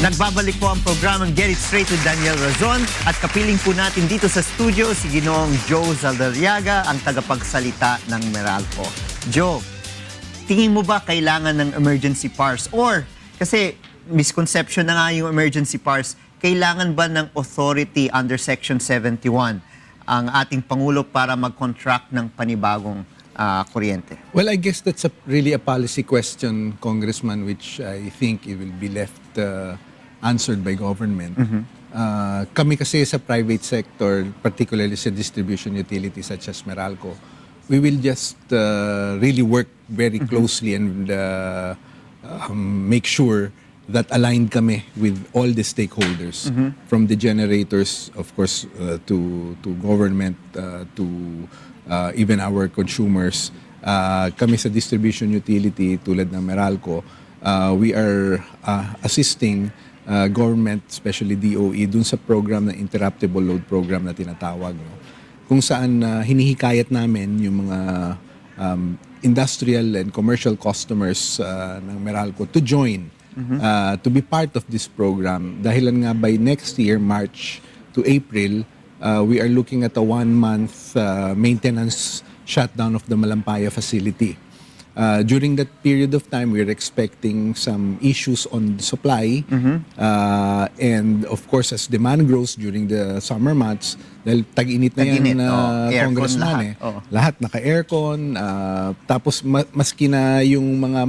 Nagbabalik po ang programang Get It Straight with Daniel Razon at kapiling po natin dito sa studio si Ginoong Joe Zaldariaga, ang tagapagsalita ng Meralco. Joe, tingin mo ba kailangan ng emergency powers? Or, kasi misconception na nga yung emergency powers, kailangan ba ng authority under Section 71 ang ating Pangulo para mag-contract ng panibagong kuryente? Well, I guess that's really a policy question, Congressman, which I think it will be left answered by government. Kami kasi sa private sector, particularly sa distribution utilities such as Meralco, we will just really work very closely and make sure that aligned kami with all the stakeholders, from the generators, of course, to government, to even our consumers. Kami sa distribution utility tulad ng Meralco, we are assisting government, especially DOE, dun sa program na interruptible load program na tinatawag. No? Kung saan hinihikayat namin yung mga industrial and commercial customers ng Meralco to join, to be part of this program. Dahilan nga by next year, March to April, we are looking at a 1-month maintenance shutdown of the Malampaya facility. During that period of time, we're expecting some issues on the supply. And of course, as demand grows during the summer months, dahil tag-init na yan, Congressman, lahat naka-aircon. Tapos maski na yung mga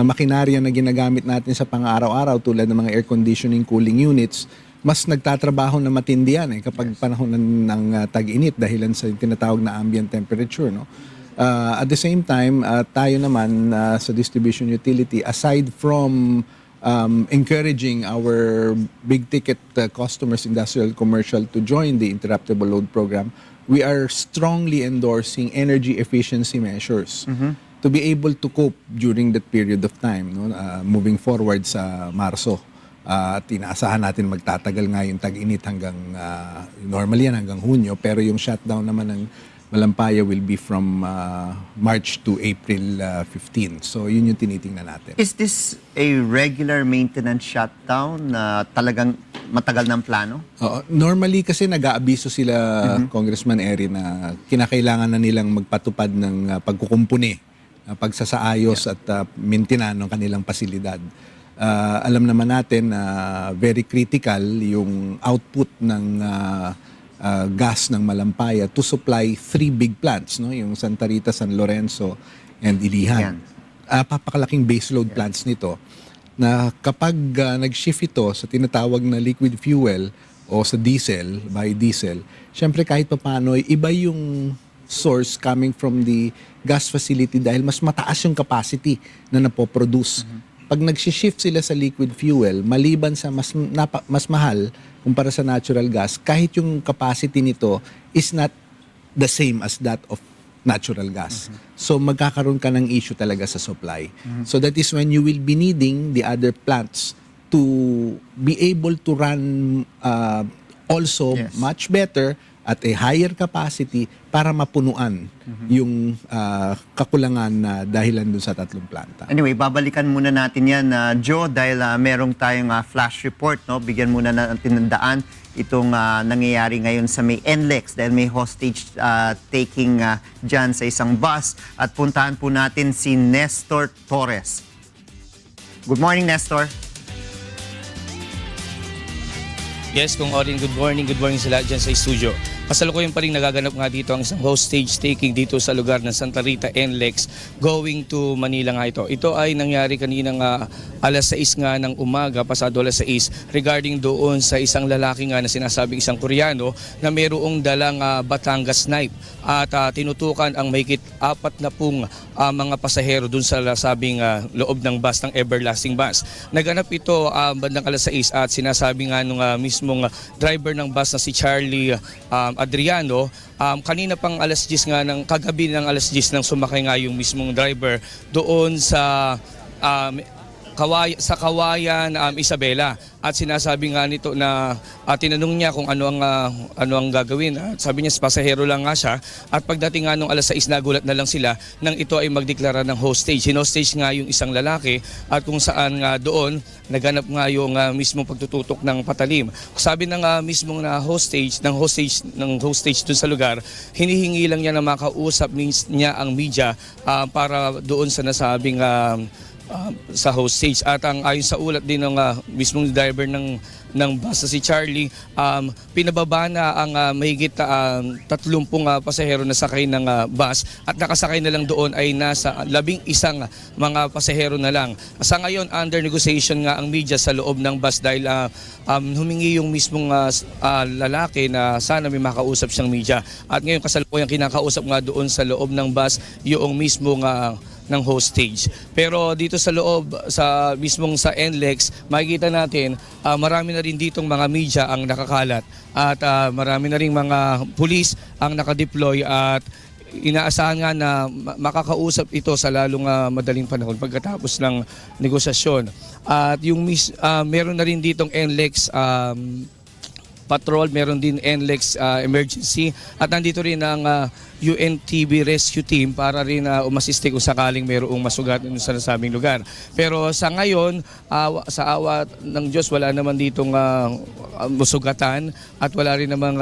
makinarya na ginagamit natin sa pang-araw-araw tulad ng mga air conditioning, cooling units, mas nagtatrabaho na matindi yan kapag panahon ng tag-init dahilan sa tinatawag na ambient temperature. No? At the same time, tayo naman sa distribution utility, aside from encouraging our big-ticket customers, industrial, commercial, to join the interruptible load program, we are strongly endorsing energy efficiency measures to be able to cope during that period of time, no? Moving forward sa Marso. At inaasahan natin magtatagal nga yung tag-init hanggang, normally yan hanggang Hunyo, pero yung shutdown naman ng Malampaya will be from March to April 15. So yun yung tinitingnan natin. Is this a regular maintenance shutdown na talagang matagal ng plano? Normally kasi nag-aabiso sila, Congressman Eri, na kinakailangan na nilang magpatupad ng pagkukumpuni, pagsasaayos at maintenance ng kanilang pasilidad. Alam naman natin na very critical yung output ng gas ng Malampaya to supply 3 big plants, no? Yung Santa Rita, San Lorenzo, and Ilihan. Papakalaking baseload plants nito na kapag nag-shift ito sa tinatawag na liquid fuel o sa diesel, biodiesel, syempre kahit papaano, iba yung source coming from the gas facility dahil mas mataas yung capacity na napoproduce. Pag nag-shift sila sa liquid fuel, maliban sa mas mahal kumpara sa natural gas, kahit yung capacity nito is not the same as that of natural gas. So magkakaroon ka ng issue talaga sa supply. So that is when you will be needing the other plants to be able to run also much better at a higher capacity para mapunuan yung kakulangan na dahilan dun sa 3 planta. Anyway, babalikan muna natin yan, Joe, dahil merong tayong flash report. No? Bigyan muna natin ng daan itong nangyayari ngayon sa may NLEX dahil may hostage taking dyan sa isang bus. At puntahan po natin si Nestor Torres. Good morning, Nestor. Yes, Kung Orin, good morning sa lahat dyan sa studio. Kasalukuyan pa rin nagaganap nga dito ang isang hostage taking dito sa lugar ng Santa Rita, NLEX, going to Manila nga ito. Ito ay nangyari kaninang alas 6 nga ng umaga, pasado alas 6, regarding doon sa isang lalaki nga na sinasabing isang Koreano na mayroong dalang Batangas knife at tinutukan ang mahigit 40 mga pasahero doon sa sabing loob ng bus, ng Everlasting Bus. Naganap ito bandang alas 6 at sinasabi nga nung mismong driver ng bus na si Charlie Adriano, kanina pang alas 10 nga ng kagabi ng alas 10 nang sumakay nga yung mismong driver doon sa sa Kawayan, Isabela. At sinasabi nga nito na tinanong niya kung ano ang gagawin. At sabi niya pasahero lang nga siya. At pagdating nga nung alas 6, nagulat na lang sila nang ito ay magdeklara ng hostage. Hinostage nga yung isang lalaki at kung saan nga doon naganap nga yung mismong pagtututok ng patalim. Sabi ng mismong hostage doon sa lugar, hinihingi lang niya na makausap niya ang media para doon sa nasabing sa hostage. At ayon sa ulat din ng mismong driver ng bus na si Charlie, pinababa na ang mahigit 30 pasahero na sakay ng bus at nakasakay na lang doon ay nasa 11 mga pasahero na lang. Sa ngayon, under negotiation nga ang media sa loob ng bus dahil humingi yung mismong lalaki na sana may makausap siyang media. At ngayon kasalukuyang kinakausap nga doon sa loob ng bus yung mismong ng hostage. Pero dito sa loob, sa NLEX, makikita natin marami na rin ditong mga media ang nakakalat at marami na rin mga pulis ang nakadeploy at inaasahan nga na makakausap ito sa lalong madaling panahon pagkatapos ng negosasyon. At yung meron na rin ditong NLEX patrol, meron din NLEX emergency at nandito rin ang UNTB rescue team para rin umasiste kung sakaling mayroong masugatan sa nasabing lugar. Pero sa ngayon, sa awa ng Diyos, wala naman ditong masugatan at wala rin namang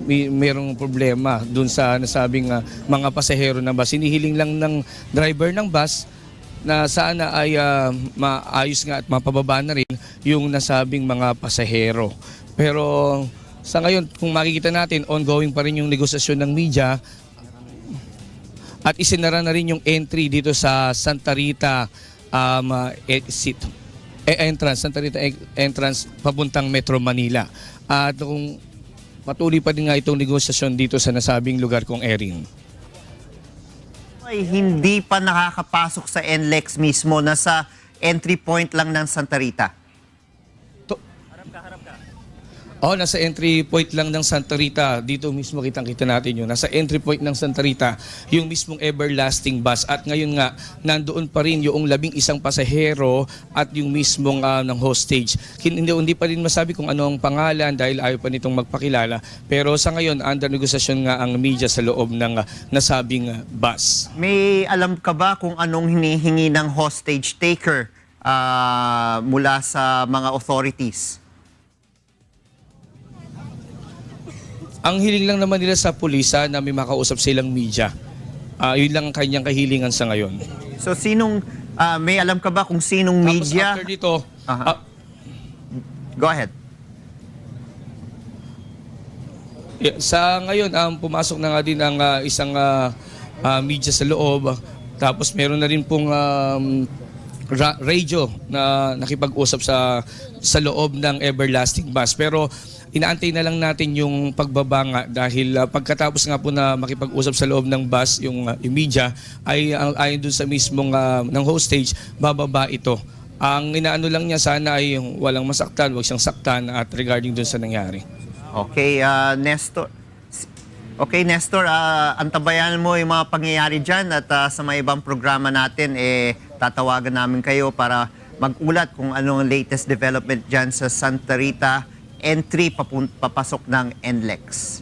mayroong problema dun sa nasabing mga pasahero ng bus. Hinihiling lang ng driver ng bus na sana ay maayos nga at mapababa na rin yung nasabing mga pasahero. Pero sa ngayon, kung makikita natin, ongoing pa rin yung negosasyon ng media at isinara na rin yung entry dito sa Santa Rita Santa Rita entrance papuntang Metro Manila. At kung patuloy pa din nga itong negosasyon dito sa nasabing lugar kong Erin. Ay, hindi pa nakakapasok sa NLEX mismo, nasa entry point lang ng Santa Rita. Nasa entry point lang ng Santa Rita. Dito mismo kitang-kita natin yun. Nasa entry point ng Santa Rita, yung mismong everlasting bus. At ngayon nga, nandoon pa rin yung 11 pasahero at yung mismong ng hostage. Hindi pa rin masabi kung ano ang pangalan dahil ayaw pa nitong magpakilala. Pero sa ngayon, under negosasyon nga ang media sa loob ng nasabing bus. May alam ka ba kung anong hinihingi ng hostage taker mula sa mga authorities? Ang hiling lang naman nila sa pulisa na may makausap silang media. Yun lang ang kanyang kahilingan sa ngayon. So may alam ka ba kung sinong media? Tapos after dito, Go ahead. sa ngayon, pumasok na nga din ang isang media sa loob. Tapos meron na rin pong radio na nakipag-usap sa loob ng everlasting bus. Pero inaantay na lang natin yung pagbaba nga dahil pagkatapos nga po na makipag-usap sa loob ng bus yung media ay ayon dun sa mismong ng hostage, bababa ito. Ang inaano lang niya sana ay walang masaktan, wag siyang saktan at regarding dun sa nangyari. Okay, Nestor. Okay, Nestor, antabayan mo yung mga pangyayari dyan at sa mga ibang programa natin, tatawagan namin kayo para mag-ulat kung ano ang latest development dyan sa Santa Rita entry papasok ng NLEX.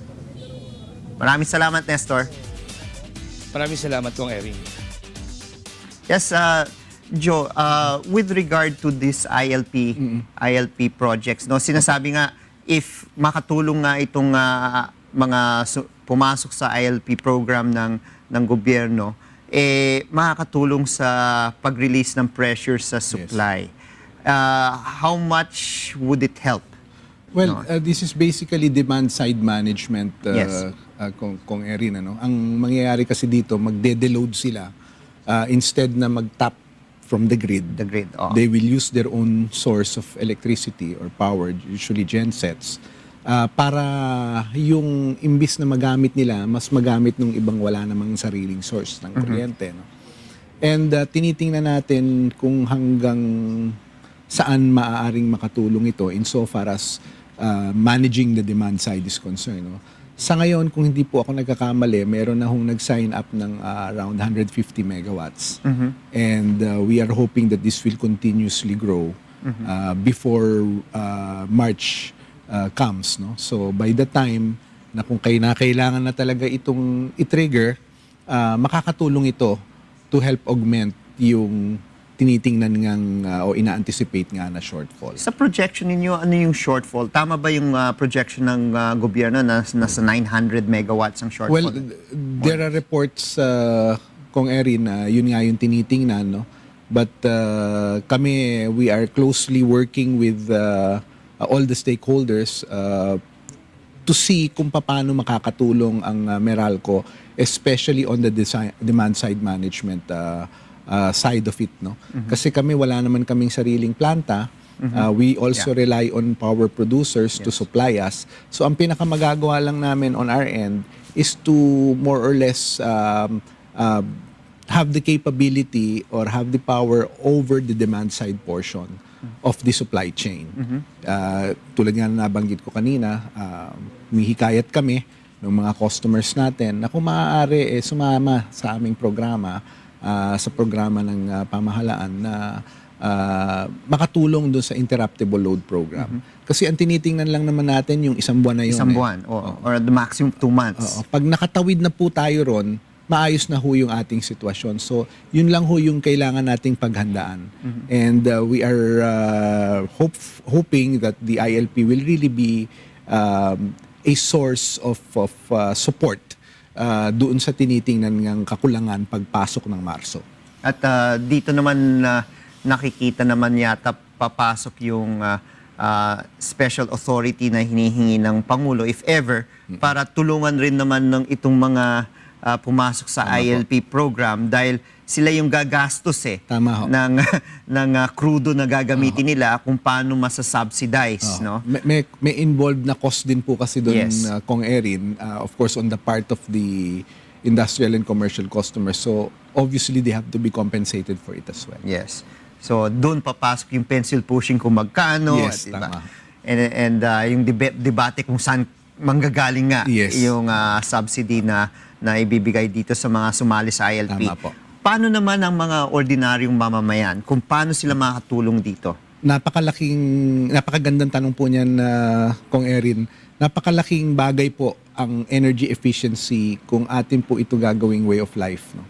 Maraming salamat, Nestor. Maraming salamat kong Erin. Yes, Joe, with regard to this ILP projects, no, sinasabi nga if makatulong nga itong mga pumasok sa ILP program ng gobyerno, makakatulong sa pag-release ng pressure sa supply. How much would it help? Well, this is basically demand-side management, Yes. Kung Erin. Ano? Ang mangyayari kasi dito, magde-deload sila. Instead na mag-tap from the grid, they will use their own source of electricity or power, usually gensets, para yung imbis na magamit nila, mas magamit nung ibang wala namang sariling source ng kuryente. No? And tinitingnan natin kung hanggang saan maaaring makatulong ito insofar as managing the demand side is concerned. No? Sa ngayon, kung hindi po ako nagkakamali, meron na hong nag-sign up ng around 150 megawatts. And we are hoping that this will continuously grow before March comes. No? So by the time na kung kailangan na talaga itong i-trigger, makakatulong ito to help augment yung tinitingnan ngang o ina-anticipate nga na shortfall. Sa projection ninyo, ano yung shortfall? Tama ba yung projection ng gobyerno na nasa 900 megawatts ang shortfall? Well, there are reports, Kong Erin, na yun nga yung tinitingnan, no? But kami, we are closely working with all the stakeholders to see kung paano makakatulong ang Meralco, especially on the demand side management side of it, no? Kasi kami wala naman kaming sariling planta. We also rely on power producers to supply us. So ang pinakamagagawa lang namin on our end is to more or less have the capability or have the power over the demand side portion of the supply chain. Tulad nga na nabanggit ko kanina, humihikayat kami ng mga customers natin na kung maaari sumama sa aming programa, sa programa ng pamahalaan na makatulong doon sa interruptible load program. Kasi ang tinitingnan lang naman natin yung isang buwan na yun. Isang buwan, or the maximum 2 months. Pag nakatawid na po tayo ron, maayos na ho yung ating sitwasyon. So, yun lang ho yung kailangan nating paghandaan. And we are hoping that the ILP will really be a source of support doon sa tinitingnan ng kakulangan pagpasok ng Marso. At dito naman nakikita naman yata papasok yung special authority na hinihingi ng Pangulo, if ever, para tulungan rin naman ng itong mga pumasok sa ILP program dahil sila yung gagastos Tama ho. ng crudo na gagamitin nila kung paano masasubsidize, no? May involved na cost din po kasi doon, Yes. Kong Erin, of course on the part of the industrial and commercial customers. So obviously they have to be compensated for it as well. Yes. So doon papasok yung pencil pushing kung magkano, Yes, diba? tama. And yung debate kung saan manggagaling nga Yes. yung subsidy na ibibigay dito sa mga sumali sa ILP. Tama po. Paano naman ang mga ordinaryong mamamayan? Kung paano sila makakatulong dito? Napakagandang tanong po niyan, Kong Erin. Napakalaking bagay po ang energy efficiency kung atin po ito gagawing way of life. No?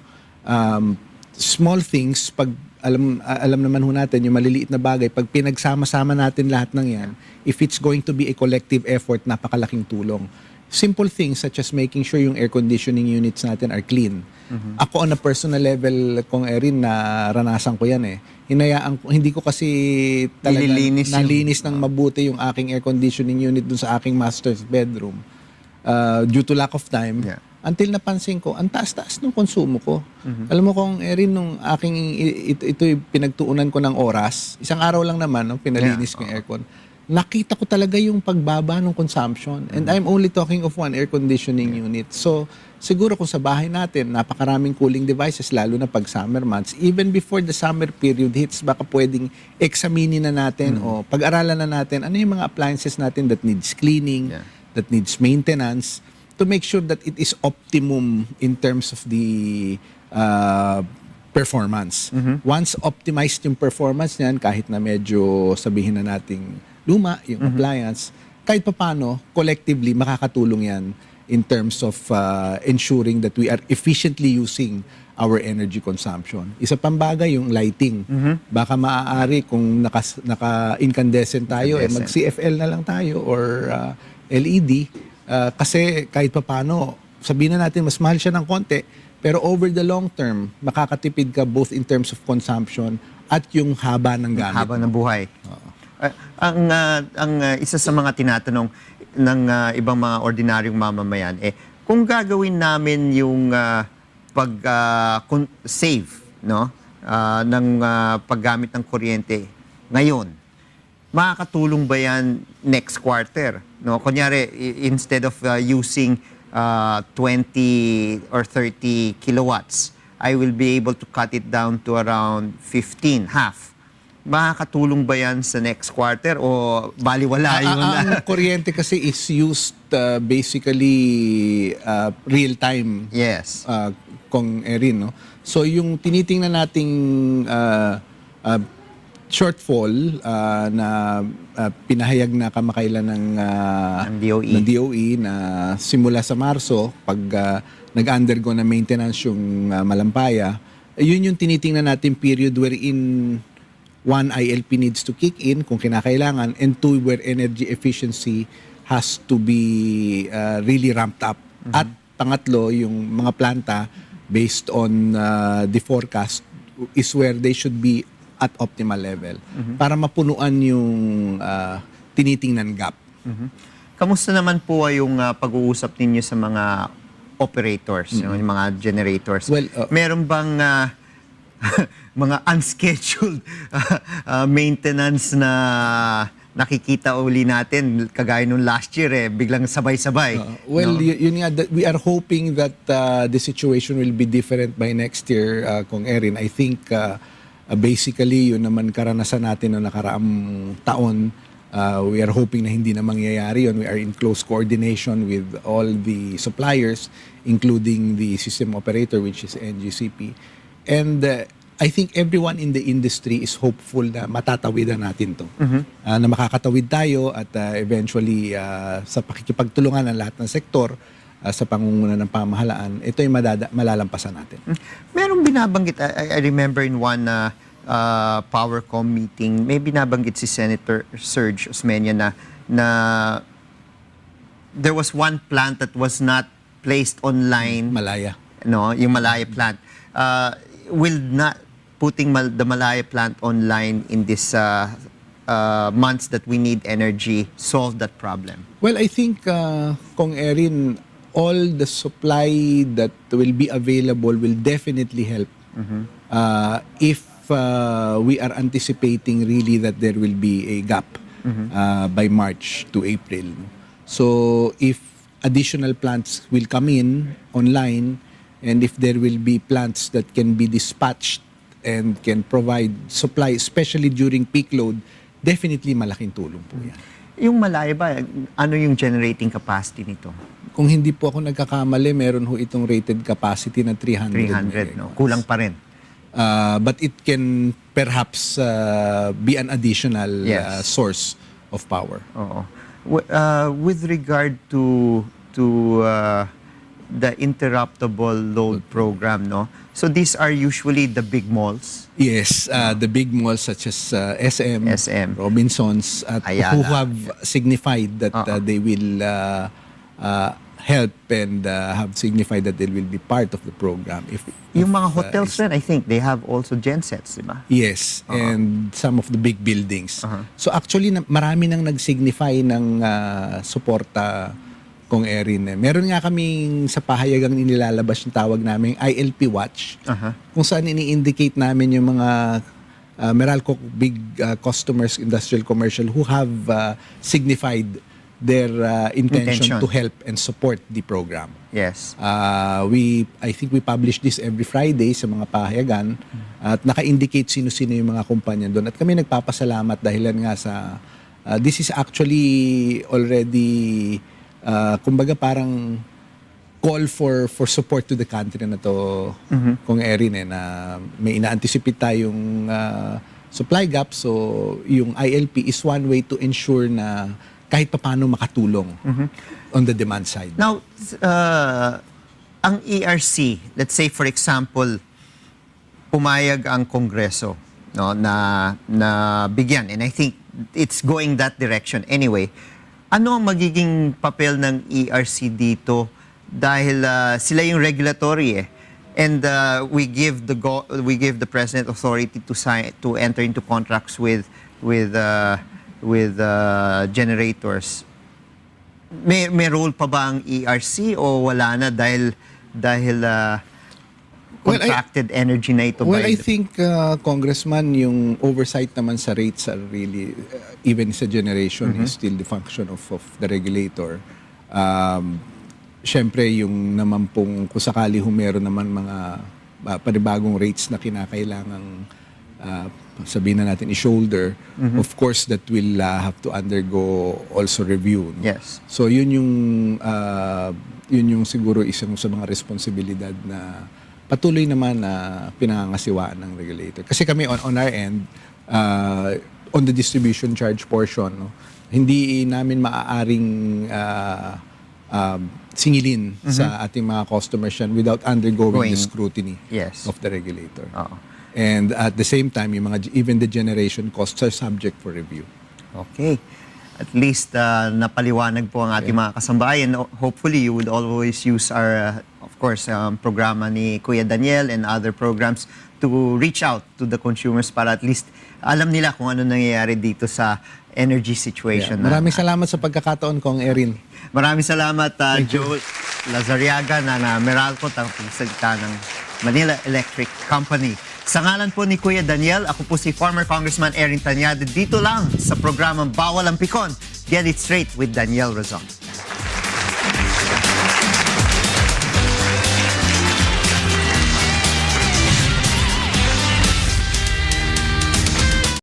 Small things, pag alam naman ho natin, yung maliliit na bagay, pag pinagsama-sama natin lahat ng yan, if it's going to be a collective effort, napakalaking tulong. Simple things such as making sure yung air conditioning units natin are clean. Ako on a personal level, Kong Erin, naranasan ko yan hindi ko kasi talaga nalinis ng mabuti yung aking air conditioning unit dun sa aking master's bedroom due to lack of time. Yeah. Until napansin ko, ang taas-taas ng konsumo ko. Alam mo, Kong Erin, nung ito'y pinagtuunan ko ng oras, isang araw lang naman, pinalinis ko yung aircon, nakita ko talaga yung pagbaba ng consumption. And I'm only talking of one air conditioning unit. So, siguro kung sa bahay natin, napakaraming cooling devices, lalo na pag summer months, even before the summer period hits, baka pwedeng examinin na natin o pag-aralan na natin ano yung mga appliances natin that needs cleaning, that needs maintenance, to make sure that it is optimum in terms of the performance. Once optimized yung performance niyan, kahit na medyo sabihin na nating luma, yung appliance, kahit papano, collectively, makakatulong yan in terms of ensuring that we are efficiently using our energy consumption. Isa pang bagay, yung lighting. Baka maaari kung naka-incandescent tayo, mag-CFL na lang tayo or LED. Kasi kahit papano, sabihin na natin, mas mahal siya ng konti, pero over the long term, makakatipid ka both in terms of consumption at yung haba ng gamit. Haba ng buhay. Ang isa sa mga tinatanong ng ibang mga ordinaryong mamamayan, kung gagawin namin yung save, no, ng paggamit ng kuryente ngayon, makakatulong ba yan next quarter? No? Kunyari, instead of using 20 or 30 kilowatts, I will be able to cut it down to around 15, half. makakatulong ba yan sa next quarter o baliwala yun? Ang kuryente kasi is used basically real time. Yes. Kung Erin, no? So yung tinitingnan nating shortfall na pinahayag na kamakailan ng DOE. ng DOE na simula sa Marso pag nag-undergo na maintenance yung Malampaya, yun yung tinitingnan natin period wherein one, ILP needs to kick in kung kinakailangan, and two, where energy efficiency has to be really ramped up. At pangatlo, yung mga planta based on the forecast is where they should be at optimal level para mapunuan yung tinitingnan gap. Kamusta naman po yung pag-uusap ninyo sa mga operators, yung mga generators? Well, meron bang mga unscheduled maintenance na nakikita uli natin kagaya nung last year biglang sabay-sabay? Well, no? yun nga, we are hoping that the situation will be different by next year, Kong Erin. I think basically yun naman karanasan natin noong nakaraang taon. We are hoping na hindi na mangyayari yun. We are in close coordination with all the suppliers, including the system operator, which is NGCP. And I think everyone in the industry is hopeful na matatawidan natin to. Na makakatawid tayo at eventually sa pakikipagtulungan ng lahat ng sektor, sa pangunguna ng pamahalaan, ito yung malalampasan natin. Merong binabanggit, I remember in one PowerCom meeting, may binabanggit si Senator Serge Osmeña na there was one plant that was not placed online. Malaya. No, yung Malaya plant. Will not putting the Malaya plant online in this months that we need energy solve that problem? Well, I think, Kong Erin, all the supply that will be available will definitely help if we are anticipating really that there will be a gap by March to April. So if additional plants will come in online, and if there will be plants that can be dispatched and can provide supply, especially during peak load, definitely malaking tulong po yan. Yung Malaya ba, ano yung generating capacity nito? Kung hindi po ako nagkakamali, meron ho itong rated capacity na 300 no? Kulang pa rin. But it can perhaps be an additional source of power. Oo. With regard to the interruptible load program, no? So these are usually the big malls. Yes, the big malls such as SM, Robinsons, at Ayala, who have signified that they will help and have signified that they will be part of the program. Yung mga hotels rin, I think, they have also gensets, di ba? Yes, and some of the big buildings. So actually, marami nang nag-signify ng suporta, Kong Erin. Meron nga kaming sa pahayagang inilalabas yung tawag namin ILP Watch, kung saan ini-indicate namin yung mga Meralco big customers, industrial, commercial, who have signified their intention to help and support the program. Yes. I think we publish this every Friday sa mga pahayagan at naka-indicate sino-sino yung mga kumpanya doon. At kami nagpapasalamat dahilan nga sa this is actually already kumbaga parang call for support to the country na to, Kung Erin, na may ina-anticipate tayong supply gap, so yung ILP is one way to ensure na kahit paano makatulong on the demand side. Now, ang ERC, let's say for example, pumayag ang Kongreso, no, na bigyan, and I think it's going that direction anyway. Ano ang magiging papel ng ERC dito dahil sila yung regulatory and we give the president authority to enter into contracts with generators. May role pa ba ang ERC o wala na dahil contracted energy na ito? Well, I think, Congressman, yung oversight naman sa rates are really, even sa generation, is still the function of the regulator. Siyempre, yung naman pong, kung sakali meron naman mga panibagong rates na kinakailangang sabihin na natin i-shoulder, of course that will have to undergo also review. No? Yes. So yun yung siguro isang sa mga responsibilidad na patuloy naman na pinangangasiwaan ng regulator. Kasi kami on our end, on the distribution charge portion, no, hindi namin maaaring singilin sa ating mga customers yan without undergoing the scrutiny Yes. of the regulator. Oo. And at the same time, yung even the generation costs are subject for review. Okay. At least napaliwanag po ang ating mga kasambahay, and hopefully you would always use our, of course, programa ni Kuya Daniel and other programs to reach out to the consumers para at least alam nila kung ano nangyayari dito sa energy situation. Maraming salamat sa pagkakataon kong Erin. Maraming salamat, Joe Lazariaga na Meralco, tagapagsalita ng Manila Electric Company. Sa ngalan po ni Kuya Daniel, ako po si former Congressman Erin Tanyado dito lang sa programang Bawal ang Pikon. Get it straight with Daniel Razon.